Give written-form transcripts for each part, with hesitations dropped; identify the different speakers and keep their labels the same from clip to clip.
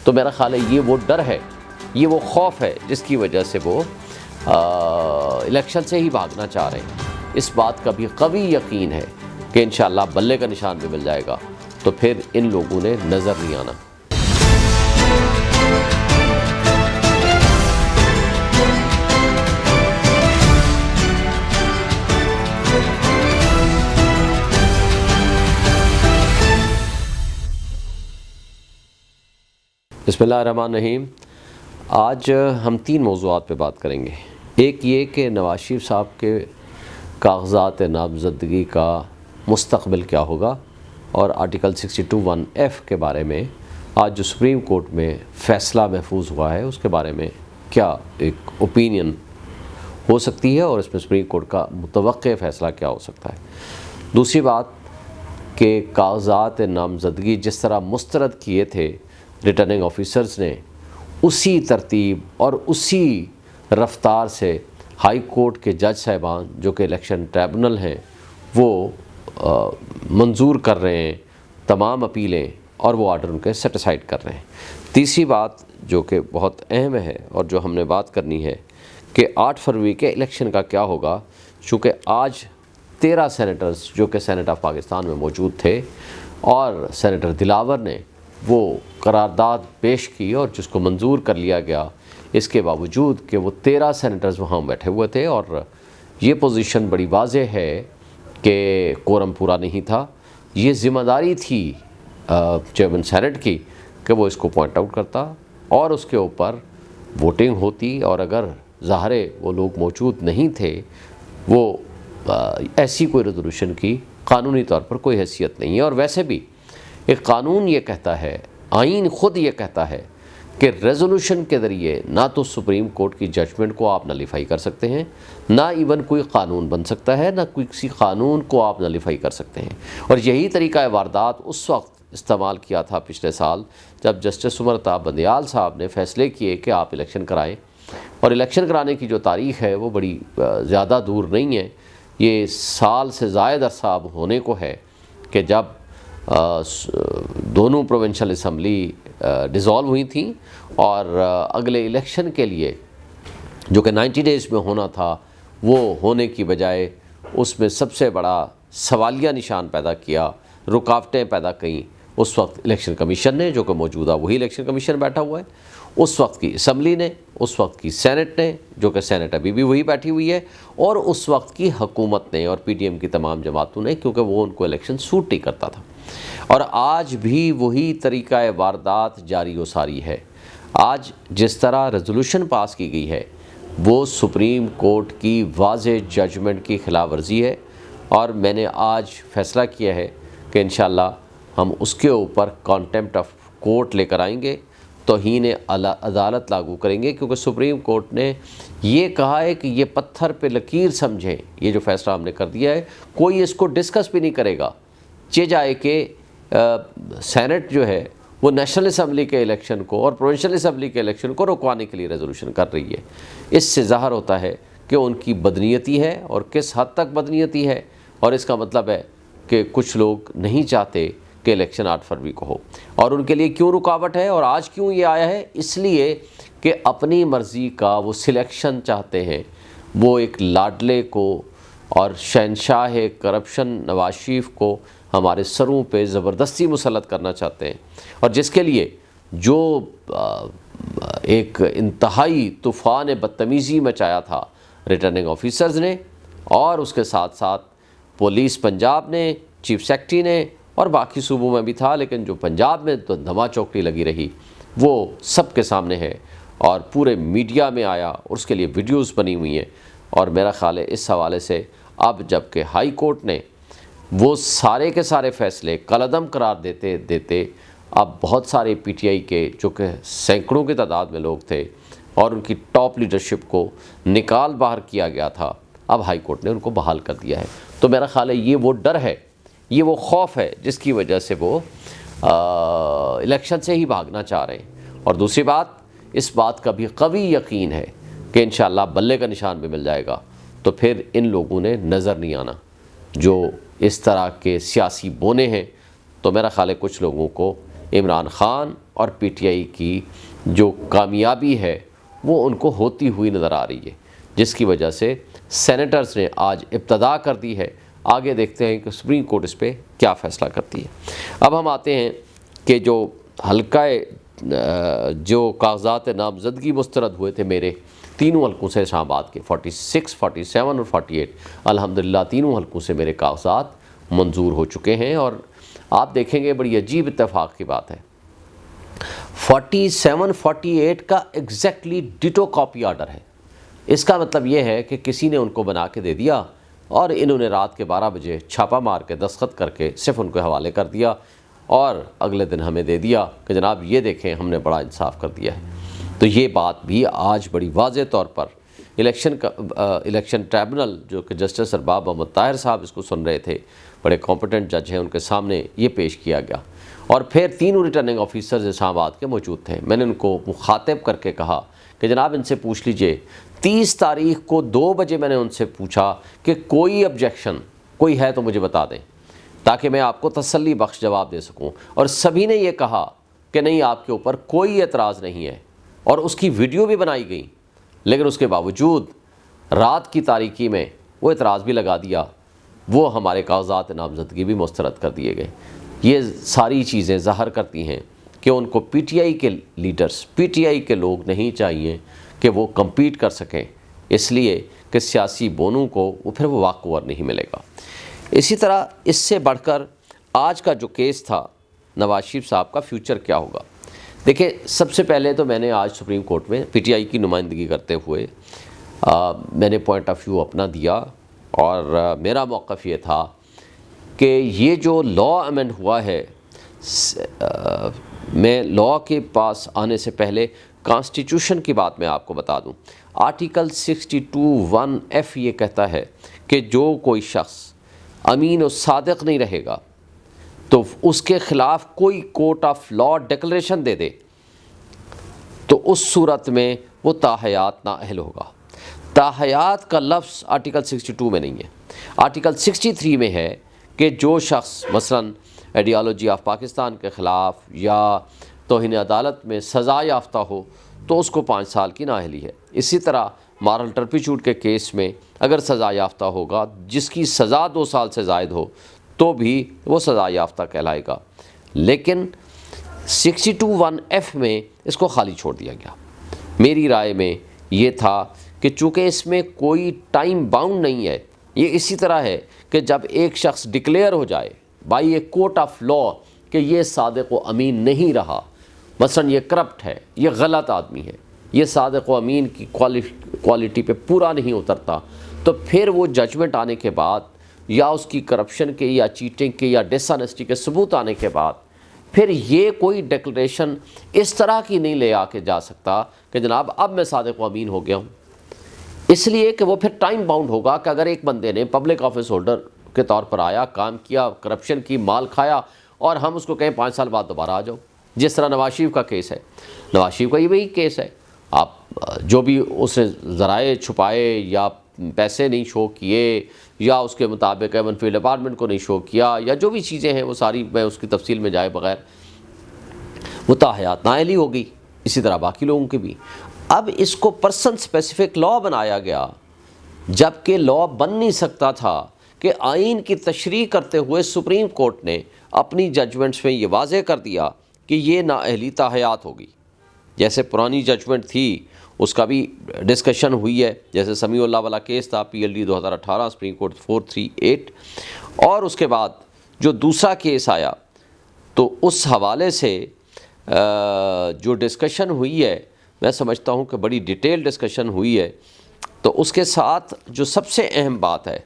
Speaker 1: تو میرا خیال ہے یہ وہ ڈر ہے، یہ وہ خوف ہے جس کی وجہ سے وہ الیکشن سے ہی بھاگنا چاہ رہے ہیں۔ اس بات کا بھی قوی یقین ہے کہ انشاءاللہ بلے کا نشان بھی مل جائے گا، تو پھر ان لوگوں نے نظر نہیں آنا۔ بسم اللہ الرحمن الرحیم۔ آج ہم 3 موضوعات پہ بات کریں گے۔ ایک یہ کہ نواز شریف صاحب کے کاغذات نامزدگی کا مستقبل کیا ہوگا، اور آرٹیکل 62(1)(f) کے بارے میں آج جو سپریم کورٹ میں فیصلہ محفوظ ہوا ہے اس کے بارے میں کیا ایک اوپینین ہو سکتی ہے، اور اس میں سپریم کورٹ کا متوقع فیصلہ کیا ہو سکتا ہے۔ دوسری بات کہ کاغذات نامزدگی جس طرح مسترد کیے تھے ریٹرننگ آفیسرز نے، اسی ترتیب اور اسی رفتار سے ہائی کورٹ کے جج صاحبان جو کہ الیکشن ٹریبونل ہیں وہ منظور کر رہے ہیں تمام اپیلیں، اور وہ آرڈر ان کے سیٹیسفائیڈ کر رہے ہیں۔ تیسری بات جو کہ بہت اہم ہے اور جو ہم نے بات کرنی ہے کہ 8 فروری کے الیکشن کا کیا ہوگا، چونکہ آج 13 سینیٹرز جو کہ سینیٹ آف پاکستان میں موجود تھے، اور سینیٹر دلاور نے وہ قرارداد پیش کی اور جس کو منظور کر لیا گیا، اس کے باوجود کہ وہ 13 سینیٹرز وہاں بیٹھے ہوئے تھے، اور یہ پوزیشن بڑی واضح ہے کہ کورم پورا نہیں تھا۔ یہ ذمہ داری تھی چیئرمین سینٹ کی کہ وہ اس کو پوائنٹ آؤٹ کرتا اور اس کے اوپر ووٹنگ ہوتی، اور اگر ظاہر وہ لوگ موجود نہیں تھے، وہ ایسی کوئی ریزولوشن کی قانونی طور پر کوئی حیثیت نہیں ہے۔ اور ویسے بھی ایک قانون یہ کہتا ہے، آئین خود یہ کہتا ہے کہ ریزولوشن کے ذریعے نہ تو سپریم کورٹ کی ججمنٹ کو آپ نلیفائی کر سکتے ہیں، نہ ایون کوئی قانون بن سکتا ہے، نہ کسی قانون کو آپ نلیفائی کر سکتے ہیں۔ اور یہی طریقہ واردات اس وقت استعمال کیا تھا پچھلے سال جب جسٹس عمر طاہر بندیال صاحب نے فیصلے کیے کہ آپ الیکشن کرائیں، اور الیکشن کرانے کی جو تاریخ ہے وہ بڑی زیادہ دور نہیں ہے، یہ سال سے زائد عرصہ اب ہونے کو ہے کہ جب دونوں پروونشل اسمبلی ڈیزالو ہوئی تھیں، اور اگلے الیکشن کے لیے جو کہ 90 ڈیز میں ہونا تھا، وہ ہونے کی بجائے اس میں سب سے بڑا سوالیہ نشان پیدا کیا، رکاوٹیں پیدا کیں اس وقت الیکشن کمیشن نے، جو کہ موجودہ وہی الیکشن کمیشن بیٹھا ہوا ہے، اس وقت کی اسمبلی نے، اس وقت کی سینٹ نے، جو کہ سینٹ ابھی بھی وہی بیٹھی ہوئی ہے، اور اس وقت کی حکومت نے اور پی ٹی ایم کی تمام جماعتوں نے، کیونکہ وہ ان کو الیکشن سوٹ نہیں کرتا تھا۔ اور آج بھی وہی طریقہ واردات جاری و ساری ہے۔ آج جس طرح ریزولوشن پاس کی گئی ہے وہ سپریم کورٹ کی واضح ججمنٹ کی خلاف ورزی ہے، اور میں نے آج فیصلہ کیا ہے کہ انشاءاللہ ہم اس کے اوپر کانٹیمپٹ آف کورٹ لے کر آئیں گے، توہین عدالت لاگو کریں گے، کیونکہ سپریم کورٹ نے یہ کہا ہے کہ یہ پتھر پہ لکیر سمجھیں، یہ جو فیصلہ ہم نے کر دیا ہے کوئی اس کو ڈسکس بھی نہیں کرے گا، چہ جائے کہ سینٹ جو ہے وہ نیشنل اسمبلی کے الیکشن کو اور پروونشل اسمبلی کے الیکشن کو رکوانے کے لیے ریزولوشن کر رہی ہے۔ اس سے ظاہر ہوتا ہے کہ ان کی بدنیتی ہے، اور کس حد تک بدنیتی ہے، اور اس کا مطلب ہے کہ کچھ لوگ نہیں چاہتے کہ الیکشن 8 فروری کو ہو۔ اور ان کے لیے کیوں رکاوٹ ہے اور آج کیوں یہ آیا ہے؟ اس لیے کہ اپنی مرضی کا وہ سلیکشن چاہتے ہیں، وہ ایک لاڈلے کو اور شہنشاہ کرپشن نواز شریف کو ہمارے سروں پہ زبردستی مسلط کرنا چاہتے ہیں، اور جس کے لیے جو ایک انتہائی طوفان بدتمیزی مچایا تھا ریٹرننگ آفیسرز نے، اور اس کے ساتھ ساتھ پولیس پنجاب نے، چیف سیکرٹری نے، اور باقی صوبوں میں بھی تھا، لیکن جو پنجاب میں تو دھما چوکڑی لگی رہی وہ سب کے سامنے ہے اور پورے میڈیا میں آیا، اور اس کے لیے ویڈیوز بنی ہوئی ہیں۔ اور میرا خیال ہے اس حوالے سے اب جب کہ ہائی کورٹ نے وہ سارے کے سارے فیصلے کالعدم قرار دیتے اب بہت سارے پی ٹی آئی کے جو کہ سینکڑوں کی تعداد میں لوگ تھے اور ان کی ٹاپ لیڈرشپ کو نکال باہر کیا گیا تھا، اب ہائی کورٹ نے ان کو بحال کر دیا ہے۔ تو میرا خیال ہے یہ وہ ڈر ہے، یہ وہ خوف ہے جس کی وجہ سے وہ الیکشن سے ہی بھاگنا چاہ رہے ہیں۔ اور دوسری بات، اس بات کا بھی قوی یقین ہے کہ انشاءاللہ بلے کا نشان بھی مل جائے گا، تو پھر ان لوگوں نے نظر نہیں آنا جو اس طرح کے سیاسی بونے ہیں۔ تو میرا خیال ہے کچھ لوگوں کو عمران خان اور پی ٹی آئی کی جو کامیابی ہے وہ ان کو ہوتی ہوئی نظر آ رہی ہے، جس کی وجہ سے سینیٹرز نے آج ابتدا کر دی ہے۔ آگے دیکھتے ہیں کہ سپریم کورٹ اس پہ کیا فیصلہ کرتی ہے۔ اب ہم آتے ہیں کہ جو حلقہ جو کاغذات نامزدگی مسترد ہوئے تھے میرے تینوں حلقوں سے، اسلام آباد کے 46، 47 اور 48، الحمدللہ تینوں حلقوں سے میرے کاغذات منظور ہو چکے ہیں۔ اور آپ دیکھیں گے بڑی عجیب اتفاق کی بات ہے، 47، 48 کا ایگزیکٹلی ڈیٹو کاپی آرڈر ہے۔ اس کا مطلب یہ ہے کہ کسی نے ان کو بنا کے دے دیا اور انہوں نے رات کے 12 بجے چھاپا مار کے دستخط کر کے صرف ان کو حوالے کر دیا اور اگلے دن ہمیں دے دیا کہ جناب یہ دیکھیں ہم نے بڑا انصاف کر دیا ہے۔ تو یہ بات بھی آج بڑی واضح طور پر الیکشن ٹریبونل جو کہ جسٹس ارباب محمد طاہر صاحب اس کو سن رہے تھے، بڑے کمپیٹنٹ جج ہیں، ان کے سامنے یہ پیش کیا گیا۔ اور پھر تینوں ریٹرننگ آفیسرز اسلام آباد کے موجود تھے۔ میں نے ان کو مخاطب کر کے کہا کہ جناب ان سے پوچھ لیجئے، 30 تاریخ کو 2 بجے میں نے ان سے پوچھا کہ کوئی آبجیکشن کوئی ہے تو مجھے بتا دیں تاکہ میں آپ کو تسلی بخش جواب دے سکوں، اور سبھی نے یہ کہا کہ نہیں آپ کے اوپر کوئی اعتراض نہیں ہے، اور اس کی ویڈیو بھی بنائی گئی، لیکن اس کے باوجود رات کی تاریکی میں وہ اعتراض بھی لگا دیا، وہ ہمارے کاغذات نامزدگی بھی مسترد کر دیے گئے۔ یہ ساری چیزیں ظاہر کرتی ہیں کہ ان کو پی ٹی آئی کے لیڈرز، پی ٹی آئی کے لوگ نہیں چاہیے کہ وہ کمپیٹ کر سکیں، اس لیے کہ سیاسی بونوں کو وہ پھر وہ واک اوور نہیں ملے گا۔ اسی طرح اس سے بڑھ کر آج کا جو کیس تھا نواز شریف صاحب کا فیوچر کیا ہوگا۔ دیکھیں سب سے پہلے تو میں نے آج سپریم کورٹ میں پی ٹی آئی کی نمائندگی کرتے ہوئے میں نے پوائنٹ آف ویو اپنا دیا، اور میرا موقف یہ تھا کہ یہ جو لا امینڈ ہوا ہے، میں لا کے پاس آنے سے پہلے کانسٹیٹیوشن کی بات میں آپ کو بتا دوں۔ آرٹیکل 62(1)(f) یہ کہتا ہے کہ جو کوئی شخص امین و صادق نہیں رہے گا تو اس کے خلاف کوئی کورٹ آف لا ڈکلیریشن دے دے تو اس صورت میں وہ تاحیات نااہل ہوگا۔ تاحیات کا لفظ آرٹیکل 62 میں نہیں ہے، آرٹیکل 63 میں ہے کہ جو شخص مثلاً آئیڈیالوجی آف پاکستان کے خلاف یا توہین عدالت میں سزا یافتہ ہو تو اس کو 5 سال کی نااہلی ہے۔ اسی طرح مارل ٹرپیچوڈ کے کیس میں اگر سزا یافتہ ہوگا جس کی سزا 2 سال سے زائد ہو تو بھی وہ سزا یافتہ کہلائے گا، لیکن 62(1)(f) میں اس کو خالی چھوڑ دیا گیا۔ میری رائے میں یہ تھا کہ چونکہ اس میں کوئی ٹائم باؤنڈ نہیں ہے، یہ اسی طرح ہے کہ جب ایک شخص ڈکلیئر ہو جائے by a court of law کہ یہ صادق و امین نہیں رہا، مثلا یہ کرپٹ ہے، یہ غلط آدمی ہے، یہ صادق و امین کی کوالٹی پہ پورا نہیں اترتا، تو پھر وہ ججمنٹ آنے کے بعد یا اس کی کرپشن کے یا چیٹنگ کے یا ڈس آنیسٹی کے ثبوت آنے کے بعد پھر یہ کوئی ڈکلیریشن اس طرح کی نہیں لے آ کے جا سکتا کہ جناب اب میں صادق و امین ہو گیا ہوں، اس لیے کہ وہ پھر ٹائم باؤنڈ ہوگا کہ اگر ایک بندے نے پبلک آفس ہولڈر کے طور پر آیا، کام کیا، کرپشن کی، مال کھایا، اور ہم اس کو کہیں 5 سال بعد دوبارہ آ جاؤ، جس طرح نواز شریف کا کیس ہے، نواز شریف کا یہ وہی کیس ہے، آپ جو بھی اس نے ذرائع چھپائے یا پیسے نہیں شو کیے یا اس کے مطابق ایون فیلڈ ڈپارٹمنٹ کو نہیں شو کیا یا جو بھی چیزیں ہیں وہ ساری میں اس کی تفصیل میں جائے بغیر وہ تاحیات نااہلی ہو گئی، اسی طرح باقی لوگوں کی بھی۔ اب اس کو پرسن اسپیسیفک لا بنایا گیا، جبکہ لا بن نہیں سکتا تھا کہ آئین کی تشریح کرتے ہوئے سپریم کورٹ نے اپنی ججمنٹس میں یہ واضح کر دیا کہ یہ نااہلی تاحیات ہوگی۔ جیسے پرانی ججمنٹ تھی اس کا بھی ڈسکشن ہوئی ہے، جیسے سمیع اللہ والا کیس تھا PLD 2018 سپریم کورٹ 438، اور اس کے بعد جو دوسرا کیس آیا تو اس حوالے سے جو ڈسکشن ہوئی ہے میں سمجھتا ہوں کہ بڑی ڈیٹیل ڈسکشن ہوئی ہے، تو اس کے ساتھ جو سب سے اہم بات ہے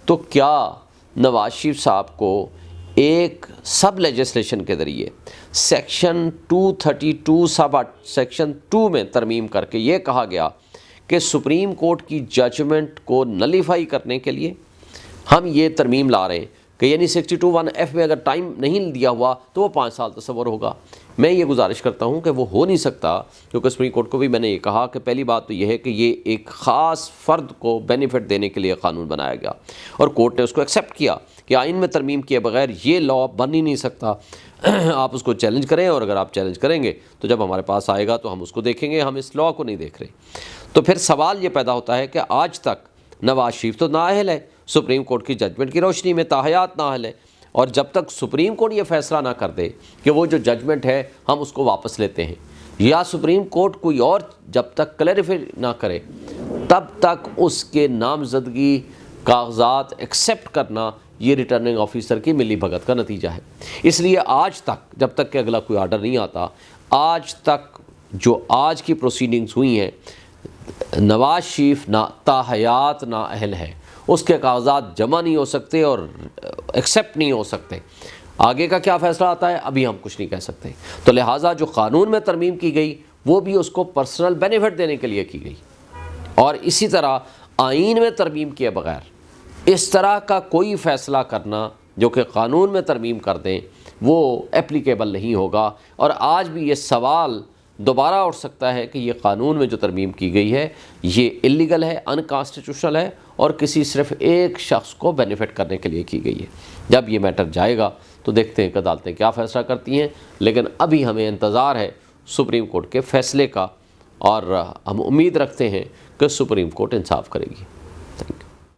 Speaker 1: تو کیا نواز شریف صاحب کو ایک سب لیجسلیشن کے ذریعے سیکشن 232 سب سیکشن 2 میں ترمیم کر کے یہ کہا گیا کہ سپریم کورٹ کی ججمنٹ کو نلیفائی کرنے کے لیے ہم یہ ترمیم لا رہے ہیں کہ یعنی 62(1)(f) میں اگر ٹائم نہیں دیا ہوا تو وہ 5 سال تصور ہوگا۔ میں یہ گزارش کرتا ہوں کہ وہ ہو نہیں سکتا، کیونکہ سپریم کورٹ کو بھی میں نے یہ کہا کہ پہلی بات تو یہ ہے کہ یہ ایک خاص فرد کو بینیفٹ دینے کے لیے قانون بنایا گیا اور کورٹ نے اس کو ایکسیپٹ کیا کہ آئین میں ترمیم کیے بغیر یہ لا بن ہی نہیں سکتا، آپ اس کو چیلنج کریں، اور اگر آپ چیلنج کریں گے تو جب ہمارے پاس آئے گا تو ہم اس کو دیکھیں گے، ہم اس لا کو نہیں دیکھ رہے۔ تو پھر سوال یہ پیدا ہوتا ہے کہ آج تک نواز شریف تو نااہل ہے، سپریم کورٹ کی ججمنٹ کی روشنی میں تاحیات نااہل ہے، اور جب تک سپریم کورٹ یہ فیصلہ نہ کر دے کہ وہ جو ججمنٹ ہے ہم اس کو واپس لیتے ہیں، یا سپریم کورٹ کوئی اور جب تک کلیریفائی نہ کرے، تب تک اس کے نامزدگی کاغذات ایکسیپٹ کرنا یہ ریٹرننگ آفیسر کی ملی بھگت کا نتیجہ ہے۔ اس لیے آج تک، جب تک کہ اگلا کوئی آرڈر نہیں آتا، آج تک جو آج کی پروسیڈنگز ہوئی ہیں، نواز شریف تاحیات نااہل ہے، اس کے کاغذات جمع نہیں ہو سکتے اور ایکسیپٹ نہیں ہو سکتے۔ آگے کا کیا فیصلہ آتا ہے ابھی ہم کچھ نہیں کہہ سکتے۔ تو لہٰذا جو قانون میں ترمیم کی گئی وہ بھی اس کو پرسنل بینیفٹ دینے کے لیے کی گئی، اور اسی طرح آئین میں ترمیم کیے بغیر اس طرح کا کوئی فیصلہ کرنا جو کہ قانون میں ترمیم کر دیں وہ اپلیکیبل نہیں ہوگا۔ اور آج بھی یہ سوال دوبارہ اٹھ سکتا ہے کہ یہ قانون میں جو ترمیم کی گئی ہے یہ اللیگل ہے، انکانسٹیٹیوشنل ہے، اور کسی صرف ایک شخص کو بینیفٹ کرنے کے لیے کی گئی ہے۔ جب یہ میٹر جائے گا تو دیکھتے ہیں کہ عدالتیں کیا فیصلہ کرتی ہیں، لیکن ابھی ہمیں انتظار ہے سپریم کورٹ کے فیصلے کا، اور ہم امید رکھتے ہیں کہ سپریم کورٹ انصاف کرے گی۔